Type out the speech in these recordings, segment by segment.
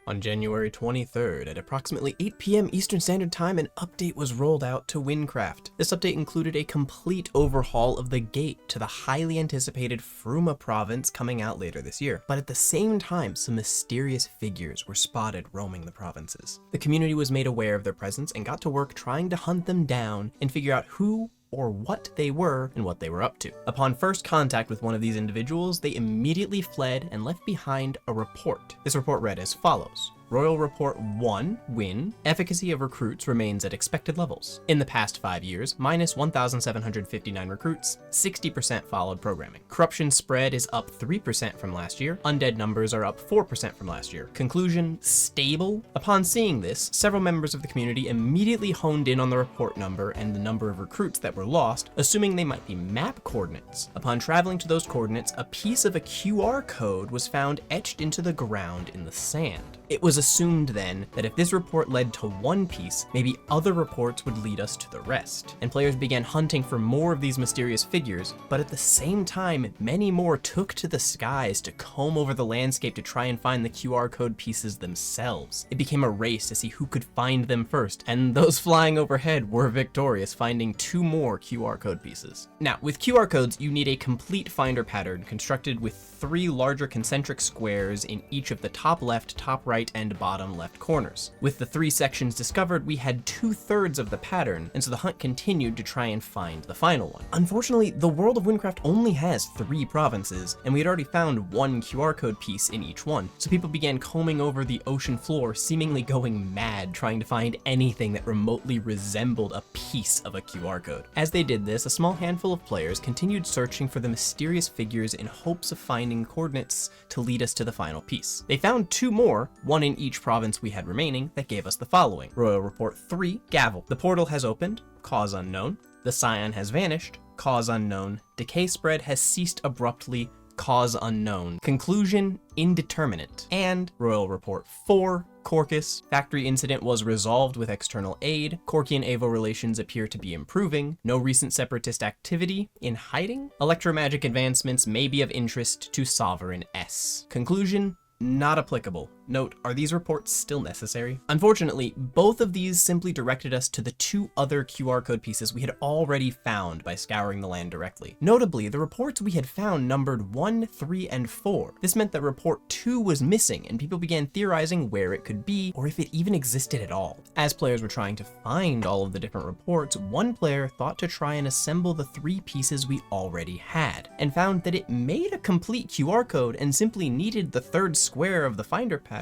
On January 23rd at approximately 8 p.m. Eastern Standard Time, an update was rolled out to Wynncraft. This update included a complete overhaul of the gate to the highly anticipated Fruma province coming out later this year. But at the same time, some mysterious figures were spotted roaming the provinces. The community was made aware of their presence and got to work trying to hunt them down and figure out who or what they were and what they were up to. Upon first contact with one of these individuals, they immediately fled and left behind a report. This report read as follows. Royal Report 1, Win, efficacy of recruits remains at expected levels. In the past 5 years, minus 1,759 recruits, 60% followed programming. Corruption spread is up 3% from last year. Undead numbers are up 4% from last year. Conclusion, stable. Upon seeing this, several members of the community immediately honed in on the report number and the number of recruits that were lost, assuming they might be map coordinates. Upon traveling to those coordinates, a piece of a QR code was found etched into the ground in the sand. It was assumed then that if this report led to one piece, maybe other reports would lead us to the rest. And players began hunting for more of these mysterious figures, but at the same time, many more took to the skies to comb over the landscape to try and find the QR code pieces themselves. It became a race to see who could find them first, and those flying overhead were victorious, finding 2 more QR code pieces. Now, with QR codes, you need a complete finder pattern constructed with 3 larger concentric squares in each of the top left, top right, and bottom left corners. With the 3 sections discovered, we had 2/3 of the pattern, and so the hunt continued to try and find the final one. Unfortunately, the world of Wynncraft only has 3 provinces, and we had already found 1 QR code piece in each one, so people began combing over the ocean floor, seemingly going mad trying to find anything that remotely resembled a piece of a QR code. As they did this, a small handful of players continued searching for the mysterious figures in hopes of finding coordinates to lead us to the final piece. They found 2 more, one in each province we had remaining, that gave us the following. Royal Report 3, Gavel. The portal has opened, cause unknown. The Scion has vanished, cause unknown. Decay spread has ceased abruptly, cause unknown. Conclusion, indeterminate. And Royal Report 4, Corcus. Factory incident was resolved with external aid. Corki and Avo relations appear to be improving. No recent separatist activity in hiding. Electromagic advancements may be of interest to Sovereign S. Conclusion, not applicable. Note, are these reports still necessary? Unfortunately, both of these simply directed us to the 2 other QR code pieces we had already found by scouring the land directly. Notably, the reports we had found numbered 1, 3, and 4. This meant that report 2 was missing, and people began theorizing where it could be, or if it even existed at all. As players were trying to find all of the different reports, one player thought to try and assemble the 3 pieces we already had, and found that it made a complete QR code and simply needed the 3rd square of the finder pattern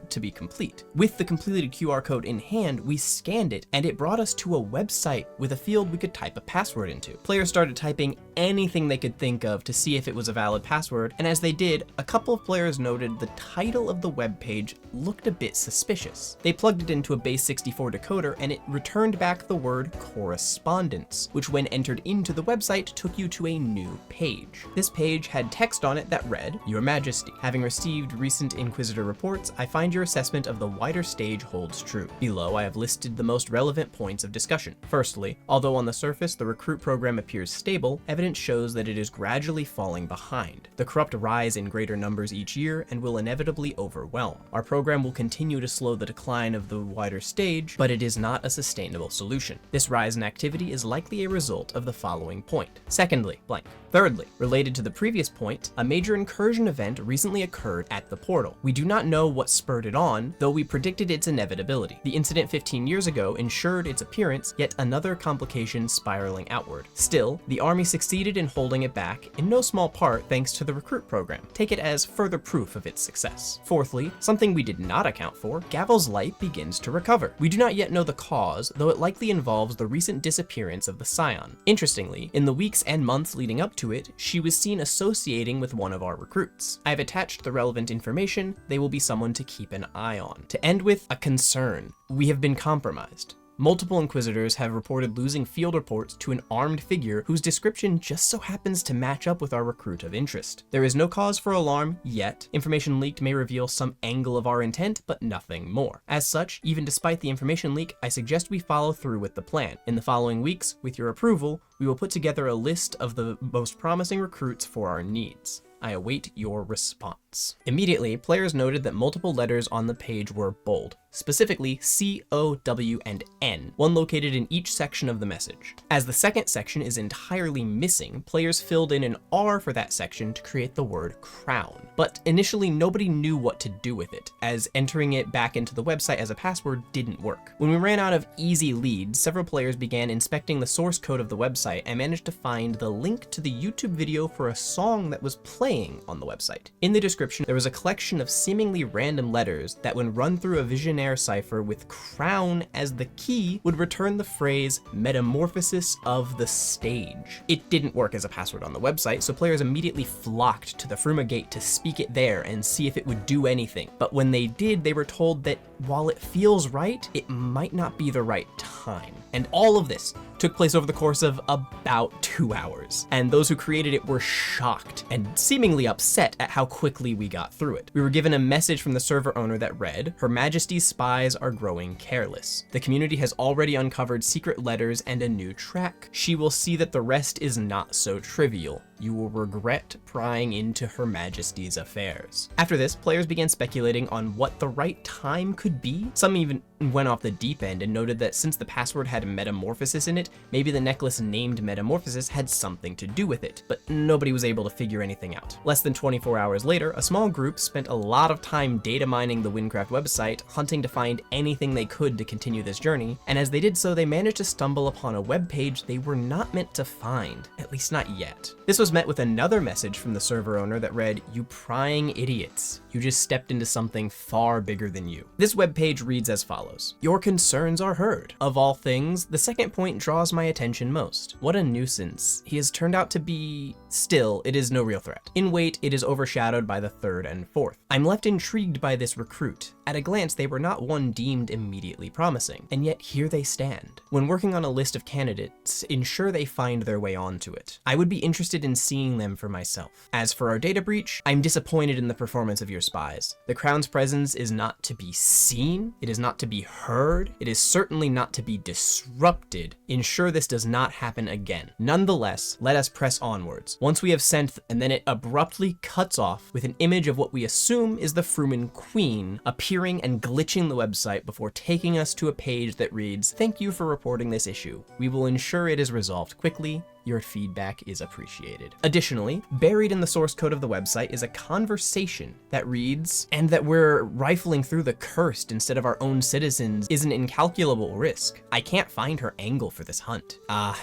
to be complete. With the completed QR code in hand, we scanned it, and it brought us to a website with a field we could type a password into. Players started typing anything they could think of to see if it was a valid password, and as they did, a couple of players noted the title of the web page looked a bit suspicious. They plugged it into a base 64 decoder, and it returned back the word correspondence, which when entered into the website took you to a new page. This page had text on it that read, Your Majesty, having received recent Inquisitor reports, I find your assessment of the wider stage holds true. Below, I have listed the most relevant points of discussion. Firstly, although on the surface the recruit program appears stable, evidence shows that it is gradually falling behind. The corrupt rise in greater numbers each year and will inevitably overwhelm. Our program will continue to slow the decline of the wider stage, but it is not a sustainable solution. This rise in activity is likely a result of the following point. Secondly, blank. Thirdly, related to the previous point, a major incursion event recently occurred at the portal. We do not know what spurred it on, though we predicted its inevitability. The incident 15 years ago ensured its appearance, yet another complication spiraling outward. Still, the army succeeded in holding it back, in no small part thanks to the recruit program. Take it as further proof of its success. Fourthly, something we did not account for, Gavel's light begins to recover. We do not yet know the cause, though it likely involves the recent disappearance of the Scion. Interestingly, in the weeks and months leading up to it, she was seen associating with one of our recruits. I have attached the relevant information. They will be someone to keep an eye on. To end with a concern, we have been compromised. Multiple Inquisitors have reported losing field reports to an armed figure whose description just so happens to match up with our recruit of interest. There is no cause for alarm yet. Information leaked may reveal some angle of our intent, but nothing more. As such, even despite the information leak, I suggest we follow through with the plan. In the following weeks, with your approval, we will put together a list of the most promising recruits for our needs. I await your response. fonts. Immediately, players noted that multiple letters on the page were bold, specifically C, O, W, and N, one located in each section of the message. As the second section is entirely missing, players filled in an R for that section to create the word crown. But initially, nobody knew what to do with it, as entering it back into the website as a password didn't work. When we ran out of easy leads, several players began inspecting the source code of the website and managed to find the link to the YouTube video for a song that was playing on the website. In the description, there was a collection of seemingly random letters that, when run through a Visionaire cipher with crown as the key, would return the phrase metamorphosis of the stage. It didn't work as a password on the website, so players immediately flocked to the Fruma gate to speak it there and see if it would do anything. But when they did, they were told that while it feels right, it might not be the right time. And all of this took place over the course of about 2 hours. And those who created it were shocked and seemingly upset at how quickly we got through it. We were given a message from the server owner that read, "Her Majesty's spies are growing careless. The community has already uncovered secret letters and a new track. She will see that the rest is not so trivial. You will regret prying into Her Majesty's affairs." After this, players began speculating on what the right time could be. Some even went off the deep end and noted that since the password had metamorphosis in it, maybe the necklace named Metamorphosis had something to do with it, but nobody was able to figure anything out. Less than 24 hours later, a small group spent a lot of time data mining the Wynncraft website, hunting to find anything they could to continue this journey, and as they did so, they managed to stumble upon a web page they were not meant to find, at least not yet. This was met with another message from the server owner that read, "You prying idiots. You just stepped into something far bigger than you." This webpage reads as follows: "Your concerns are heard. Of all things, the second point draws my attention most. What a nuisance he has turned out to be. Still, it is no real threat. In weight, it is overshadowed by the third and fourth. I'm left intrigued by this recruit. At a glance, they were not one deemed immediately promising, and yet here they stand. When working on a list of candidates, ensure they find their way onto it. I would be interested in seeing them for myself. As for our data breach, I'm disappointed in the performance of your spies. The Crown's presence is not to be seen, it is not to be heard, it is certainly not to be disrupted. Ensure this does not happen again. Nonetheless, let us press onwards. Once we have sent," and then it abruptly cuts off with an image of what we assume is the Fruman Queen appearing and glitching the website before taking us to a page that reads, "Thank you for reporting this issue. We will ensure it is resolved quickly. Your feedback is appreciated." Additionally, buried in the source code of the website is a conversation that reads, "And that we're rifling through the cursed instead of our own citizens is an incalculable risk. I can't find her angle for this hunt.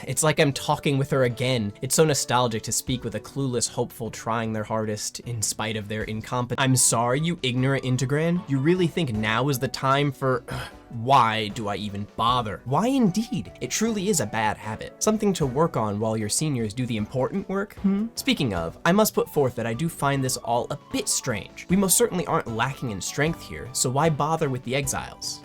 It's like I'm talking with her again. It's so nostalgic to speak with a clueless hopeful trying their hardest in spite of their incompetence. I'm sorry, you ignorant Integran. You really think now is the time for..." Why do I even bother? Why indeed? It truly is a bad habit. Something to work on while your seniors do the important work, Speaking of, I must put forth that I do find this all a bit strange. We most certainly aren't lacking in strength here, so why bother with the exiles?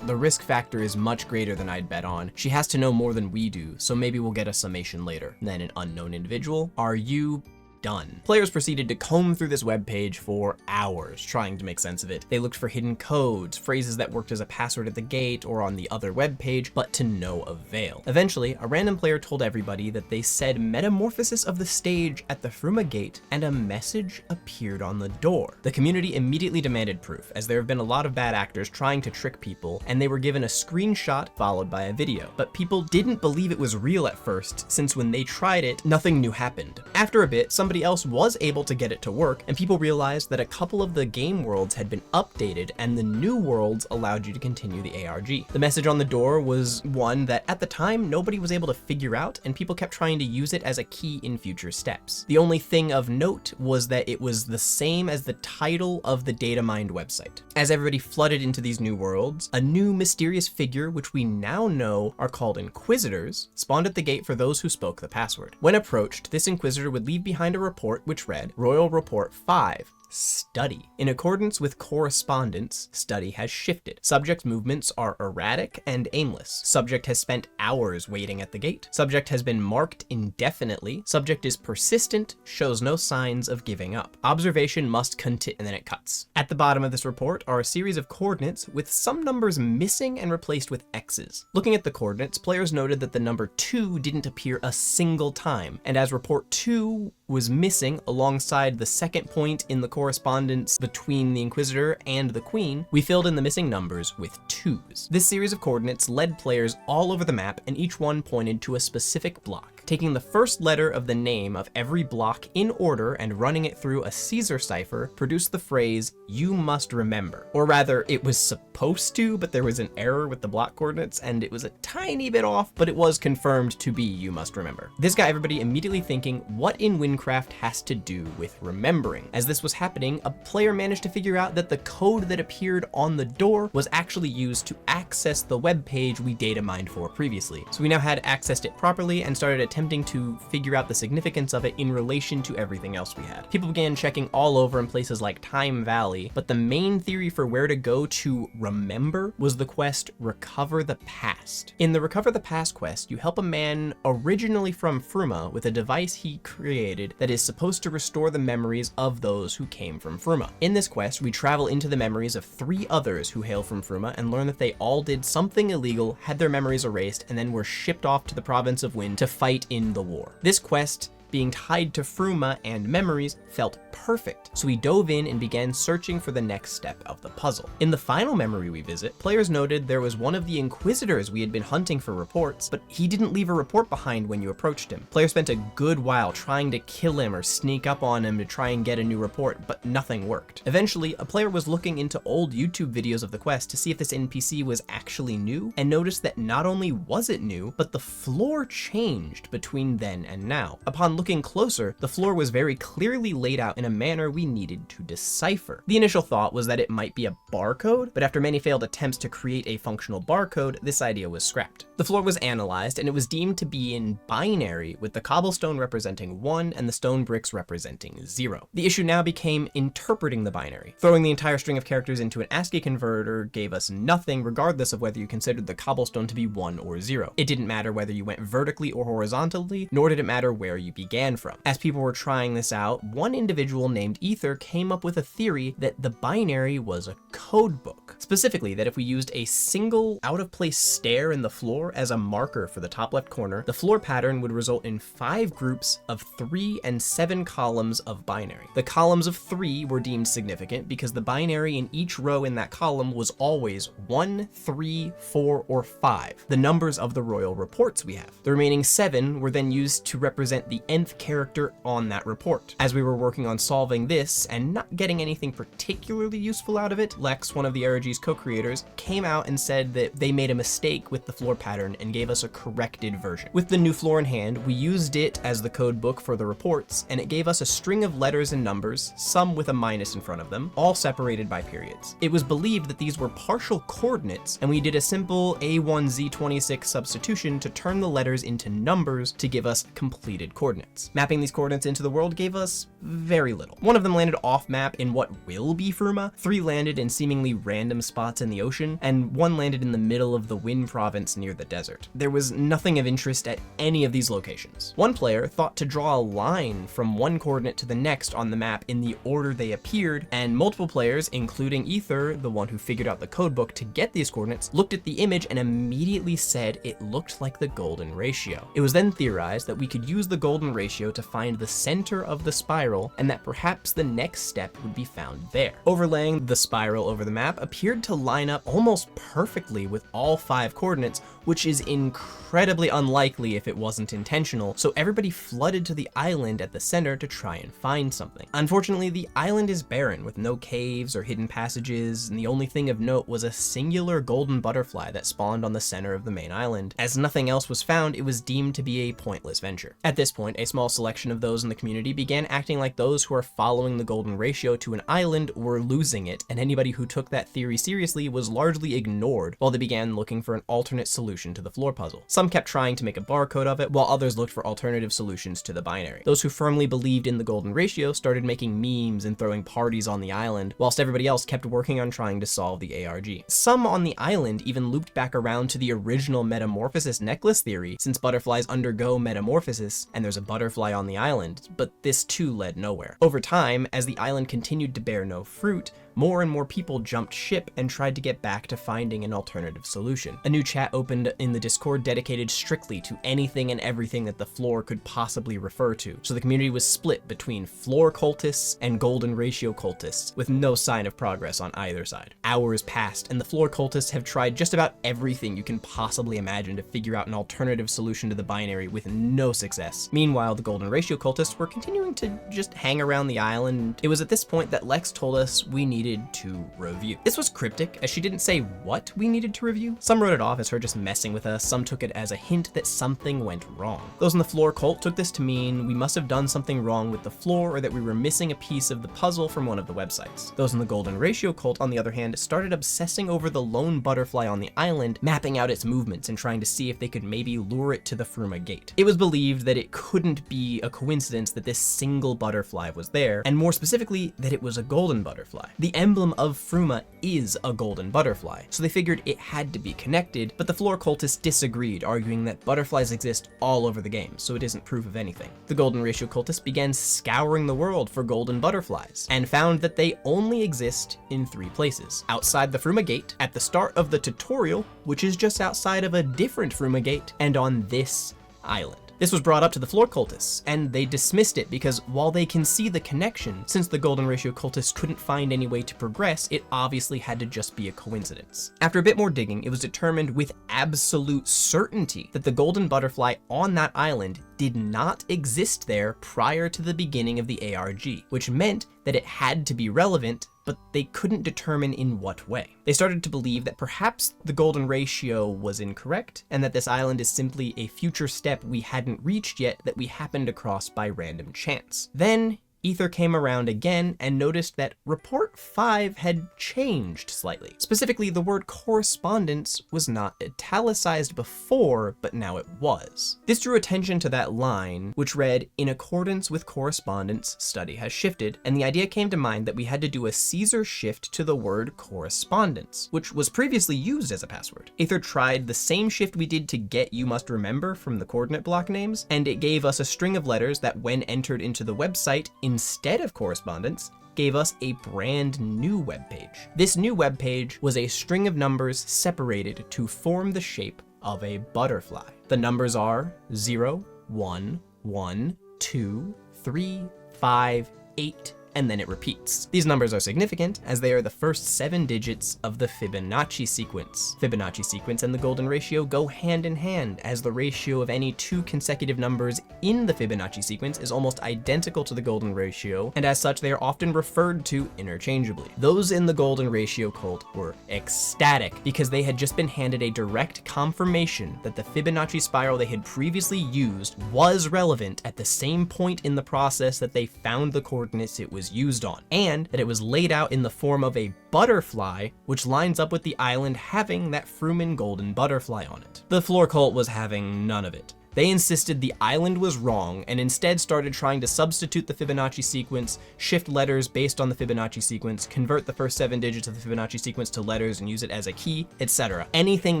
The risk factor is much greater than I'd bet on. She has to know more than we do, so maybe we'll get a summation later. Then an unknown individual. Are you done? Players proceeded to comb through this webpage for hours, trying to make sense of it. They looked for hidden codes, phrases that worked as a password at the gate or on the other webpage, but to no avail. Eventually, a random player told everybody that they said metamorphosis of the stage at the Fruma gate, and a message appeared on the door. The community immediately demanded proof, as there have been a lot of bad actors trying to trick people, and they were given a screenshot followed by a video. But people didn't believe it was real at first, since when they tried it, nothing new happened. After a bit, somebody else was able to get it to work, and people realized that a couple of the game worlds had been updated, and the new worlds allowed you to continue the ARG. The message on the door was one that at the time nobody was able to figure out, and people kept trying to use it as a key in future steps. The only thing of note was that it was the same as the title of the data mined website. As everybody flooded into these new worlds, a new mysterious figure, which we now know are called Inquisitors, spawned at the gate for those who spoke the password. When approached, this Inquisitor would leave behind a report which read, Royal Report 5. Study. In accordance with correspondence, study has shifted. Subject movements are erratic and aimless. Subject has spent hours waiting at the gate. Subject has been marked indefinitely. Subject is persistent, shows no signs of giving up. Observation must continue, and then it cuts. At the bottom of this report are a series of coordinates with some numbers missing and replaced with X's. Looking at the coordinates, players noted that the number 2 didn't appear a single time, and as report 2 was missing alongside the second point in the correspondence between the Inquisitor and the Queen, we filled in the missing numbers with 2s. This series of coordinates led players all over the map, and each one pointed to a specific block. Taking the first letter of the name of every block in order and running it through a Caesar cipher produced the phrase, "You must remember." Or rather, it was supposed to, but there was an error with the block coordinates, and it was a tiny bit off, but it was confirmed to be "You must remember." This got everybody immediately thinking, what in Wynncraft has to do with remembering? As this was happening, a player managed to figure out that the code that appeared on the door was actually used to access the web page we data mined for previously. So we now had accessed it properly and started attempting to figure out the significance of it in relation to everything else we had. People began checking all over in places like Time Valley, but the main theory for where to go to remember was the quest Recover the Past. In the Recover the Past quest, you help a man originally from Fruma with a device he created that is supposed to restore the memories of those who came from Fruma. In this quest, we travel into the memories of 3 others who hail from Fruma and learn that they all did something illegal, had their memories erased, and then were shipped off to the province of Wynn to fight in the war. This quest, being tied to Fruma and memories, felt perfect, so we dove in and began searching for the next step of the puzzle. In the final memory we visit, players noted there was one of the Inquisitors we had been hunting for reports, but he didn't leave a report behind when you approached him. Players spent a good while trying to kill him or sneak up on him to try and get a new report, but nothing worked. Eventually, a player was looking into old YouTube videos of the quest to see if this NPC was actually new, and noticed that not only was it new, but the floor changed between then and now. Upon looking closer, the floor was very clearly laid out in a manner we needed to decipher. The initial thought was that it might be a barcode, but after many failed attempts to create a functional barcode, this idea was scrapped. The floor was analyzed, and it was deemed to be in binary, with the cobblestone representing 1 and the stone bricks representing 0. The issue now became interpreting the binary. Throwing the entire string of characters into an ASCII converter gave us nothing, regardless of whether you considered the cobblestone to be 1 or 0. It didn't matter whether you went vertically or horizontally, nor did it matter where you began from. As people were trying this out, one individual named Ether came up with a theory that the binary was a code book. Specifically, that if we used a single out-of-place stair in the floor as a marker for the top left corner, the floor pattern would result in 5 groups of 3 and 7 columns of binary. The columns of 3 were deemed significant because the binary in each row in that column was always 1, 3, 4, or 5, the numbers of the royal reports we have. The remaining 7 were then used to represent the nth character on that report. As we were working on solving this and not getting anything particularly useful out of it, Lex, one of the ARG's co-creators, came out and said that they made a mistake with the floor pattern and gave us a corrected version. With the new floor in hand, we used it as the code book for the reports, and it gave us a string of letters and numbers, some with a minus in front of them, all separated by periods. It was believed that these were partial coordinates, and we did a simple A1Z26 substitution to turn the letters into numbers to give us completed coordinates. Mapping these coordinates into the world gave us very little. One of them landed off map in what will be Fruma, 3 landed in seemingly random spots in the ocean, and 1 landed in the middle of the Wynn province near the desert. There was nothing of interest at any of these locations. One player thought to draw a line from one coordinate to the next on the map in the order they appeared, and multiple players, including Ether, the one who figured out the codebook to get these coordinates, looked at the image and immediately said it looked like the golden ratio. It was then theorized that we could use the golden ratio to find the center of the spiral, and that perhaps the next step would be found there. Overlaying the spiral over the map appeared to line up almost perfectly with all 5 coordinates, which is incredibly unlikely if it wasn't intentional, so everybody flooded to the island at the center to try and find something. Unfortunately, the island is barren with no caves or hidden passages, and the only thing of note was a singular golden butterfly that spawned on the center of the main island. As nothing else was found, it was deemed to be a pointless venture. At this point, a small selection of those in the community began acting like those who are following the golden ratio to an island were losing it, and anybody who took that theory seriously was largely ignored while they began looking for an alternate solution to the floor puzzle. Some kept trying to make a barcode of it, while others looked for alternative solutions to the binary. Those who firmly believed in the golden ratio started making memes and throwing parties on the island, whilst everybody else kept working on trying to solve the ARG. Some on the island even looped back around to the original metamorphosis necklace theory, since butterflies undergo metamorphosis and there's a butterfly on the island, but this too led nowhere. Over time, as the island continued to bear no fruit, more and more people jumped ship and tried to get back to finding an alternative solution. A new chat opened in the Discord dedicated strictly to anything and everything that the floor could possibly refer to, so the community was split between floor cultists and golden ratio cultists, with no sign of progress on either side. Hours passed, and the floor cultists have tried just about everything you can possibly imagine to figure out an alternative solution to the binary with no success. Meanwhile, the golden ratio cultists were continuing to just hang around the island. It was at this point that Lex told us we needed to review. This was cryptic, as she didn't say what we needed to review. Some wrote it off as her just messing with us, some took it as a hint that something went wrong. Those in the floor cult took this to mean we must have done something wrong with the floor, or that we were missing a piece of the puzzle from one of the websites. Those in the golden ratio cult, on the other hand, started obsessing over the lone butterfly on the island, mapping out its movements and trying to see if they could maybe lure it to the Fruma gate. It was believed that it couldn't be a coincidence that this single butterfly was there, and more specifically, that it was a golden butterfly. The emblem of Fruma is a golden butterfly, so they figured it had to be connected, but the floor cultists disagreed, arguing that butterflies exist all over the game, so it isn't proof of anything. The golden ratio cultists began scouring the world for golden butterflies, and found that they only exist in 3 places: outside the Fruma gate, at the start of the tutorial, which is just outside of a different Fruma gate, and on this island. This was brought up to the floor cultists, and they dismissed it because while they can see the connection, since the golden ratio cultists couldn't find any way to progress, it obviously had to just be a coincidence. After a bit more digging, it was determined with absolute certainty that the golden butterfly on that island did not exist there prior to the beginning of the ARG, which meant that it had to be relevant, but they couldn't determine in what way. They started to believe that perhaps the golden ratio was incorrect, and that this island is simply a future step we hadn't reached yet that we happened across by random chance. Then Ether came around again and noticed that report 5 had changed slightly. Specifically, the word correspondence was not italicized before, but now it was. This drew attention to that line, which read, "In accordance with correspondence, study has shifted," and the idea came to mind that we had to do a Caesar shift to the word correspondence, which was previously used as a password. Ether tried the same shift we did to get "you must remember" from the coordinate block names, and it gave us a string of letters that, when entered into the website, instead of correspondence, gave us a brand new web page. This new web page was a string of numbers separated to form the shape of a butterfly. The numbers are 0, 1, 1, 2, 3, 5, 8, and then it repeats. These numbers are significant as they are the first 7 digits of the Fibonacci sequence. Fibonacci sequence and the golden ratio go hand in hand, as the ratio of any 2 consecutive numbers in the Fibonacci sequence is almost identical to the golden ratio, and as such they are often referred to interchangeably. Those in the golden ratio cult were ecstatic because they had just been handed a direct confirmation that the Fibonacci spiral they had previously used was relevant at the same point in the process that they found the coordinates it was used on, and that it was laid out in the form of a butterfly, which lines up with the island having that Fruman golden butterfly on it. The floor cult was having none of it. They insisted the island was wrong and instead started trying to substitute the Fibonacci sequence, shift letters based on the Fibonacci sequence, convert the first 7 digits of the Fibonacci sequence to letters and use it as a key, etc. Anything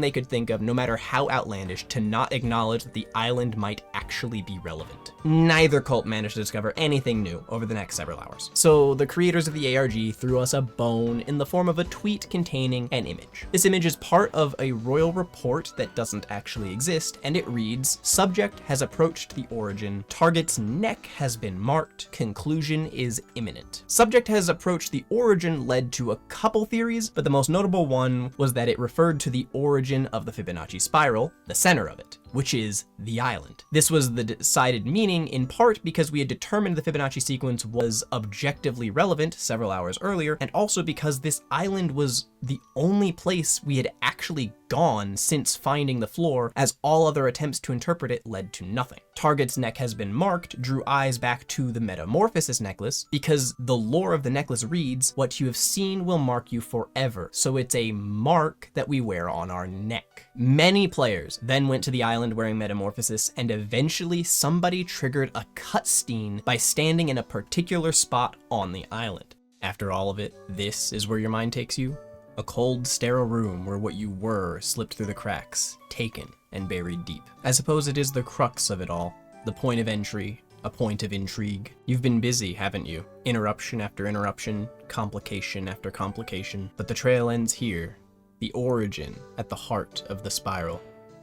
they could think of, no matter how outlandish, to not acknowledge that the island might actually be relevant. Neither cult managed to discover anything new over the next several hours. So the creators of the ARG threw us a bone in the form of a tweet containing an image. This image is part of a royal report that doesn't actually exist, and it reads, "Subject has approached the origin. Target's neck has been marked. Conclusion is imminent." Subject has approached the origin led to a couple theories, but the most notable one was that it referred to the origin of the Fibonacci spiral, the center of it, which is the island. This was the decided meaning in part because we had determined the Fibonacci sequence was objectively relevant several hours earlier, and also because this island was the only place we had actually gone since finding the floor, as all other attempts to interpret it led to nothing. Target's neck has been marked drew eyes back to the Metamorphosis necklace, because the lore of the necklace reads, "What you have seen will mark you forever," so it's a mark that we wear on our neck. Many players then went to the island wearing Metamorphosis, and eventually somebody triggered a cutscene by standing in a particular spot on the island. After all of it, this is where your mind takes you? A cold, sterile room where what you were slipped through the cracks, taken and buried deep. I suppose it is the crux of it all, the point of entry a point of intrigue. You've been busy, haven't you? Interruption after interruption, complication after complication. But the trail ends here, the origin at the heart of the spiral,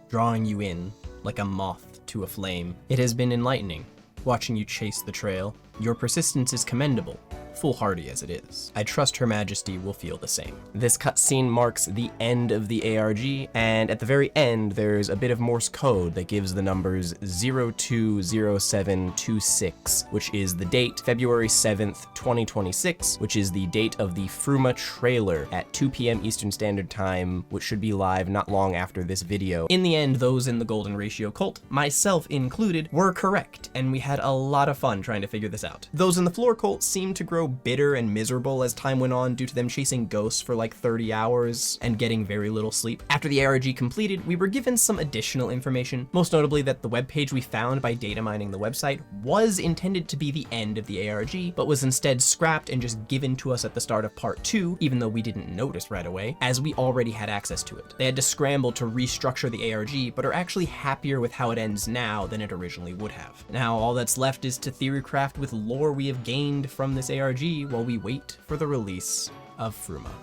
drawing you in like a moth to a flame. It has been enlightening, watching you chase the trail. Your persistence is commendable, foolhardy as it is. I trust Her Majesty will feel the same. This cutscene marks the end of the ARG, and at the very end, there's a bit of Morse code that gives the numbers 020726, which is the date, February 7th, 2026, which is the date of the Fruma trailer at 2 p.m. Eastern Standard Time, which should be live not long after this video. In the end, those in the Golden Ratio cult, myself included, were correct, and we had a lot of fun trying to figure this out. Those in the Floor cult seemed to grow bitter and miserable as time went on due to them chasing ghosts for like 30 hours and getting very little sleep. After the ARG completed, we were given some additional information, most notably that the webpage we found by data mining the website was intended to be the end of the ARG, but was instead scrapped and just given to us at the start of part 2, even though we didn't notice right away, as we already had access to it. They had to scramble to restructure the ARG, but are actually happier with how it ends now than it originally would have. Now all that's left is to theorycraft with lore we have gained from this ARG while we wait for the release of Fruma.